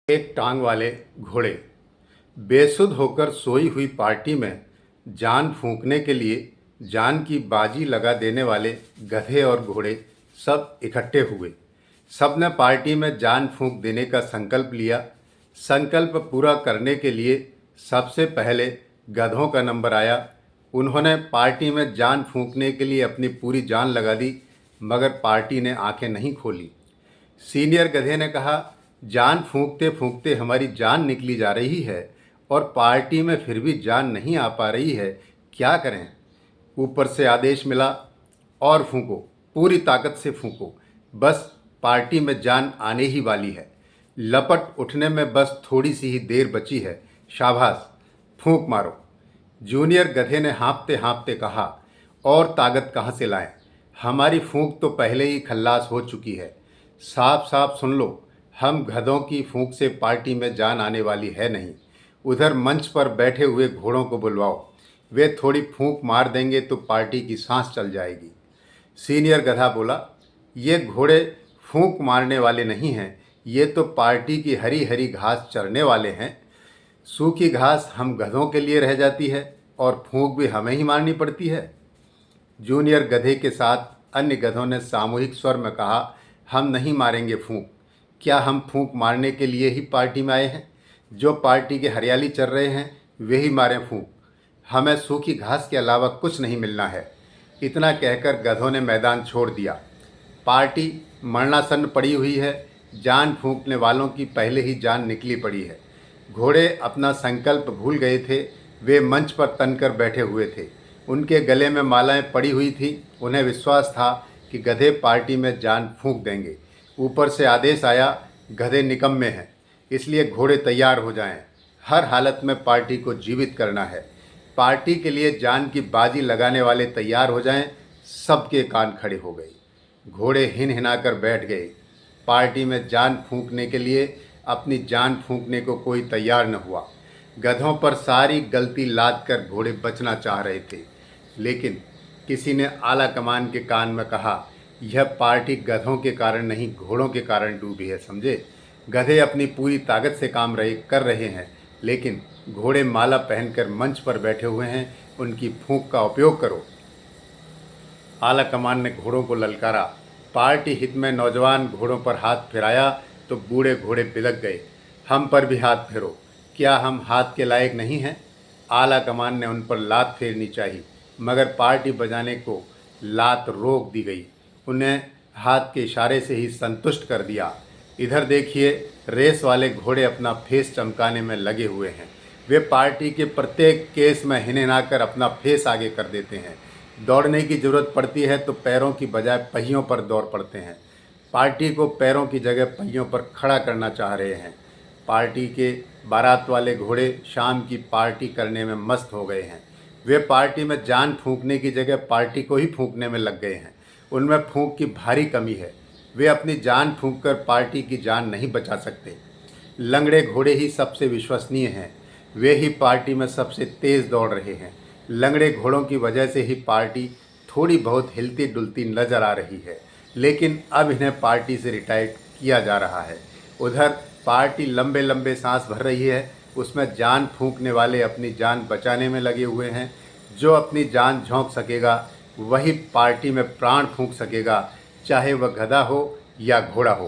एक टांग वाले घोड़े। बेसुध होकर सोई हुई पार्टी में जान फूंकने के लिए जान की बाजी लगा देने वाले गधे और घोड़े सब इकट्ठे हुए। सबने पार्टी में जान फूंक देने का संकल्प लिया। संकल्प पूरा करने के लिए सबसे पहले गधों का नंबर आया। उन्होंने पार्टी में जान फूंकने के लिए अपनी पूरी जान लगा दी, मगर पार्टी ने आंखें नहीं खोली। सीनियर गधे ने कहा, जान फूंकते फूंकते हमारी जान निकली जा रही है और पार्टी में फिर भी जान नहीं आ पा रही है, क्या करें। ऊपर से आदेश मिला, और फूंको, पूरी ताकत से फूंको, बस पार्टी में जान आने ही वाली है। लपट उठने में बस थोड़ी सी ही देर बची है, शाबाश, फूंक मारो। जूनियर गधे ने हाँफते हाँफते कहा, और ताकत कहाँ से लाएं, हमारी फूंक तो पहले ही खल्लास हो चुकी है। साफ साफ सुन लो, हम गधों की फूंक से पार्टी में जान आने वाली है नहीं। उधर मंच पर बैठे हुए घोड़ों को बुलवाओ, वे थोड़ी फूंक मार देंगे तो पार्टी की सांस चल जाएगी। सीनियर गधा बोला, ये घोड़े फूंक मारने वाले नहीं हैं, ये तो पार्टी की हरी हरी घास चरने वाले हैं। सूखी घास हम गधों के लिए रह जाती है और फूंक भी हमें ही मारनी पड़ती है। जूनियर गधे के साथ अन्य गधों ने सामूहिक स्वर में कहा, हम नहीं मारेंगे फूंक। क्या हम फूंक मारने के लिए ही पार्टी में आए हैं? जो पार्टी के हरियाली चर रहे हैं वे ही मारें फूंक। हमें सूखी घास के अलावा कुछ नहीं मिलना है। इतना कहकर गधों ने मैदान छोड़ दिया। पार्टी मरणासन्न पड़ी हुई है। जान फूंकने वालों की पहले ही जान निकली पड़ी है। घोड़े अपना संकल्प भूल गए थे। वे मंच पर तनकर बैठे हुए थे। उनके गले में मालाएं पड़ी हुई थी। उन्हें विश्वास था कि गधे पार्टी में जान फूंक देंगे। ऊपर से आदेश आया, गधे निकम्मे हैं, इसलिए घोड़े तैयार हो जाएं। हर हालत में पार्टी को जीवित करना है। पार्टी के लिए जान की बाजी लगाने वाले तैयार हो जाएं। सबके कान खड़े हो गए। घोड़े हिन हिनाकर बैठ गए। पार्टी में जान फूंकने के लिए अपनी जान फूंकने को कोई तैयार न हुआ। गधों पर सारी गलती लाद कर घोड़े बचना चाह रहे थे, लेकिन किसी ने आला कमान के कान में कहा, यह पार्टी गधों के कारण नहीं, घोड़ों के कारण डूबी है, समझे। गधे अपनी पूरी ताकत से काम कर रहे हैं, लेकिन घोड़े माला पहनकर मंच पर बैठे हुए हैं। उनकी फूंक का उपयोग करो। आला कमान ने घोड़ों को ललकारा। पार्टी हित में नौजवान घोड़ों पर हाथ फिराया तो बूढ़े घोड़े बिलक गए। हम पर भी हाथ फेरो, क्या हम हाथ के लायक नहीं हैं? आला कमान ने उन पर लात फेरनी चाहिए, मगर पार्टी बजाने को लात रोक दी गई। उन्हें हाथ के इशारे से ही संतुष्ट कर दिया। इधर देखिए, रेस वाले घोड़े अपना फेस चमकाने में लगे हुए हैं। वे पार्टी के प्रत्येक केस में हिनहिनाकर अपना फेस आगे कर देते हैं। दौड़ने की ज़रूरत पड़ती है तो पैरों की बजाय पहियों पर दौड़ पड़ते हैं। पार्टी को पैरों की जगह पहियों पर खड़ा करना चाह रहे हैं। पार्टी के बारात वाले घोड़े शाम की पार्टी करने में मस्त हो गए हैं। वे पार्टी में जान फूंकने की जगह पार्टी को ही फूंकने में लग गए हैं। उनमें फूंक की भारी कमी है। वे अपनी जान फूंककर पार्टी की जान नहीं बचा सकते। लंगड़े घोड़े ही सबसे विश्वसनीय हैं। वे ही पार्टी में सबसे तेज़ दौड़ रहे हैं। लंगड़े घोड़ों की वजह से ही पार्टी थोड़ी बहुत हिलती डुलती नजर आ रही है, लेकिन अब इन्हें पार्टी से रिटायर किया जा रहा है। उधर पार्टी लंबे लंबे सांस भर रही है। उसमें जान फूंकने वाले अपनी जान बचाने में लगे हुए हैं। जो अपनी जान झोंक सकेगा वही पार्टी में प्राण फूंक सकेगा, चाहे वह गधा हो या घोड़ा हो।